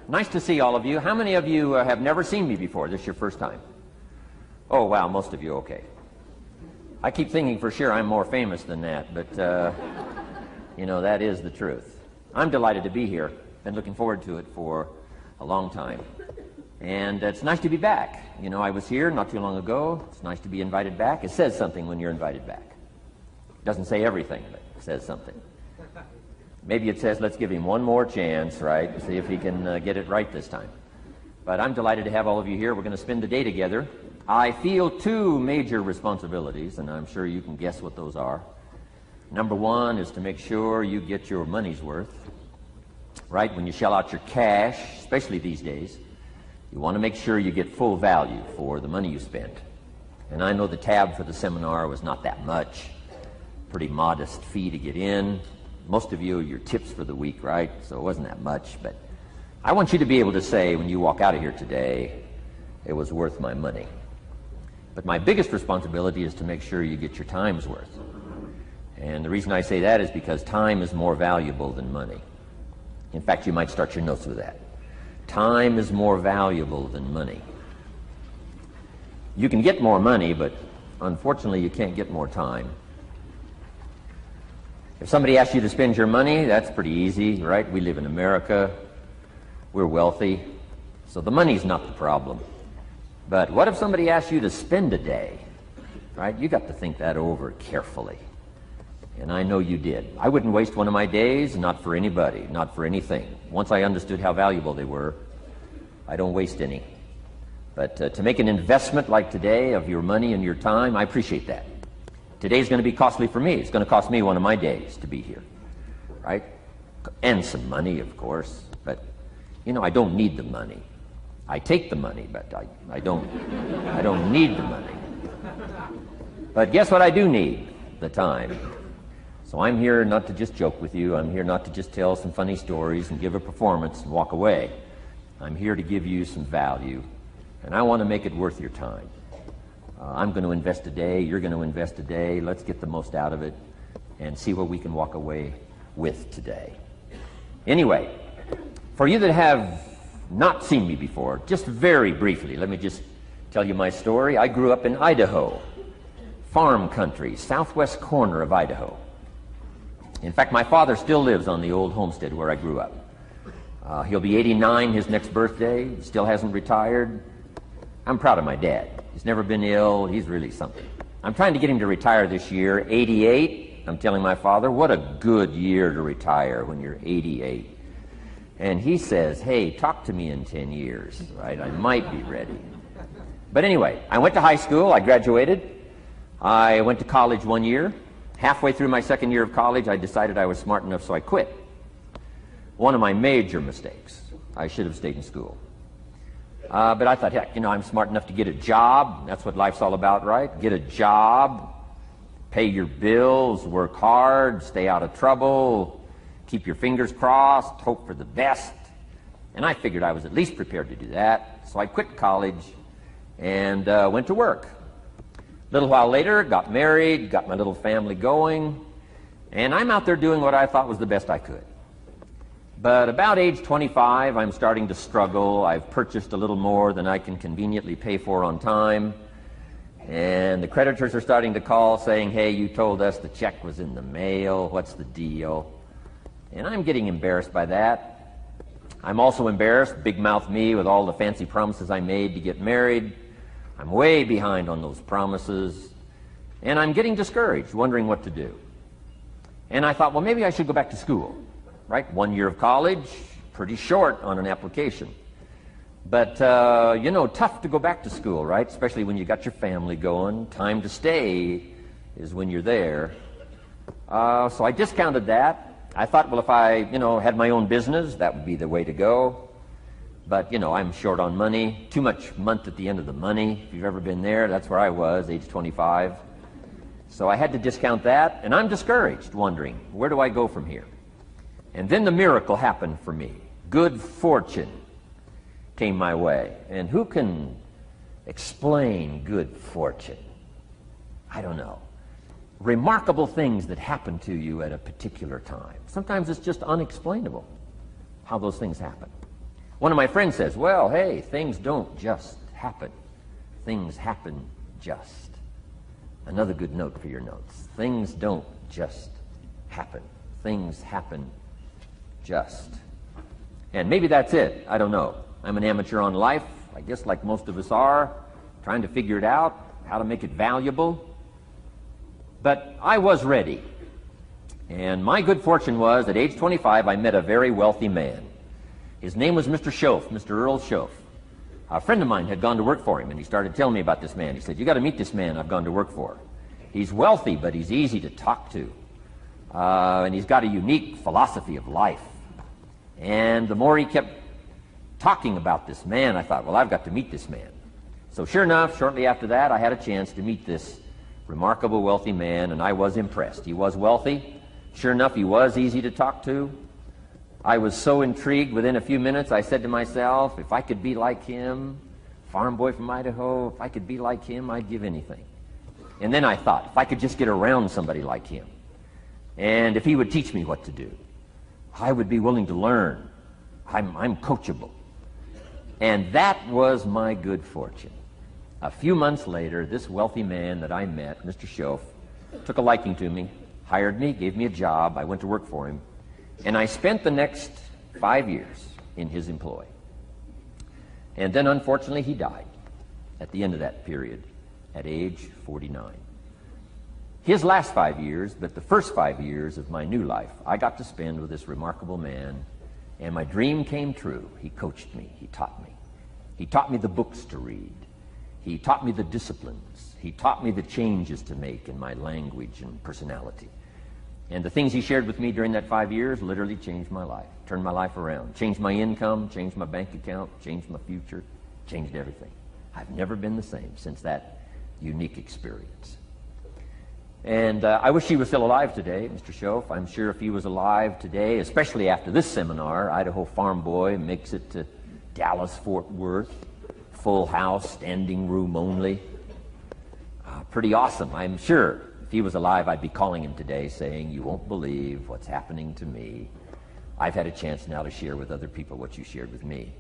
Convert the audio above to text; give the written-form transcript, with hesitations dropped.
Nice to see all of you. How many of you have never seen me before? This is your first time? Oh, wow, most of you, okay. I keep thinking for sure I'm more famous than that, but, you know, that is the truth. I'm delighted to be here. Been looking forward to it for a long time. And it's nice to be back. You know, I was here not too long ago. It's nice to be invited back. It says something when you're invited back. It doesn't say everything, but it says something. Maybe it says, let's give him one more chance, right? See if he can get it right this time. But I'm delighted to have all of you here. We're going to spend the day together. I feel two major responsibilities, and I'm sure you can guess what those are. Number one is to make sure you get your money's worth, right? When you shell out your cash, especially these days, you want to make sure you get full value for the money you spent. And I know the tab for the seminar was not that much. Pretty modest fee to get in. Most of you, your tips for the week, right? So it wasn't that much, but I want you to be able to say when you walk out of here today, it was worth my money. But my biggest responsibility is to make sure you get your time's worth. And the reason I say that is because time is more valuable than money. In fact, you might start your notes with that. Time is more valuable than money. You can get more money, but unfortunately you can't get more time. If somebody asks you to spend your money, that's pretty easy, right? We live in America. We're wealthy. So the money's not the problem. But what if somebody asks you to spend a day, right? You got to think that over carefully. And I know you did. I wouldn't waste one of my days, not for anybody, not for anything. Once I understood how valuable they were, I don't waste any. But to make an investment like today of your money and your time, I appreciate that. Today's going to be costly for me. It's going to cost me one of my days to be here, right? And some money, of course. But, you know, I don't need the money. I take the money, but I don't need the money. But guess what I do need? The time. So I'm here not to just joke with you. I'm here not to just tell some funny stories and give a performance and walk away. I'm here to give you some value, and I want to make it worth your time. I'm going to invest a day. You're going to invest a day. Let's get the most out of it and see what we can walk away with today. Anyway, for you that have not seen me before, just very briefly, let me just tell you my story. I grew up in Idaho, farm country, southwest corner of Idaho. In fact, my father still lives on the old homestead where I grew up. He'll be 89 his next birthday, still hasn't retired. I'm proud of my dad. He's never been ill. He's really something. I'm trying to get him to retire this year, 88. I'm telling my father, what a good year to retire when you're 88. And he says, hey, talk to me in 10 years, right? I might be ready. But anyway, I went to high school. I graduated. I went to college 1 year. Halfway through my second year of college, I decided I was smart enough, so I quit. One of my major mistakes. I should have stayed in school. But I thought, heck, you know, I'm smart enough to get a job. That's what life's all about, right? Get a job, pay your bills, work hard, stay out of trouble, keep your fingers crossed, hope for the best. And I figured I was at least prepared to do that. So I quit college and went to work. A little while later, got married, got my little family going, and I'm out there doing what I thought was the best I could. But about age 25, I'm starting to struggle. I've purchased a little more than I can conveniently pay for on time. And the creditors are starting to call saying, hey, you told us the check was in the mail. What's the deal? And I'm getting embarrassed by that. I'm also embarrassed, big mouth me, with all the fancy promises I made to get married. I'm way behind on those promises. And I'm getting discouraged, wondering what to do. And I thought, well, maybe I should go back to school. Right? 1 year of college, pretty short on an application. But, you know, tough to go back to school, right? Especially when you got your family going. Time to stay is when you're there. So I discounted that. I thought, well, if I, you know, had my own business, that would be the way to go. But, you know, I'm short on money. Too much month at the end of the money. If you've ever been there, that's where I was, age 25. So I had to discount that, and I'm discouraged, wondering, where do I go from here? And then the miracle happened for me. Good fortune came my way. And who can explain good fortune? I don't know. Remarkable things that happen to you at a particular time. Sometimes it's just unexplainable how those things happen. One of my friends says, well, hey, things don't just happen. Things happen just. Another good note for your notes. Things don't just happen. Things happen just. And maybe that's it. I don't know. I'm an amateur on life, I guess like most of us are, trying to figure it out, how to make it valuable. But I was ready. And my good fortune was, at age 25, I met a very wealthy man. His name was Mr. Schoaf, Mr. Earl Schoaf. A friend of mine had gone to work for him, and he started telling me about this man. He said, you got to meet this man I've gone to work for. He's wealthy, but he's easy to talk to. And he's got a unique philosophy of life. And the more he kept talking about this man, I thought, well, I've got to meet this man. So sure enough, shortly after that, I had a chance to meet this remarkable wealthy man, and I was impressed. He was wealthy. Sure enough, he was easy to talk to. I was so intrigued, within a few minutes, I said to myself, if I could be like him, farm boy from Idaho, if I could be like him, I'd give anything. And then I thought, if I could just get around somebody like him, and if he would teach me what to do, I would be willing to learn. I'm coachable. And that was my good fortune. A few months later, this wealthy man that I met, Mr. Schoaf, took a liking to me, hired me, gave me a job. I went to work for him. And I spent the next 5 years in his employ. And then, unfortunately, he died at the end of that period, at age 49. His last 5 years, but the first 5 years of my new life, I got to spend with this remarkable man, and my dream came true. He coached me. He taught me. He taught me the books to read. He taught me the disciplines. He taught me the changes to make in my language and personality. And the things he shared with me during that 5 years literally changed my life, turned my life around, changed my income, changed my bank account, changed my future, changed everything. I've never been the same since that unique experience. And I wish he was still alive today, Mr. Schoaf. I'm sure if he was alive today, especially after this seminar, Idaho Farm Boy makes it to Dallas-Fort Worth, full house, standing room only. Pretty awesome, I'm sure. If he was alive, I'd be calling him today saying, you won't believe what's happening to me. I've had a chance now to share with other people what you shared with me.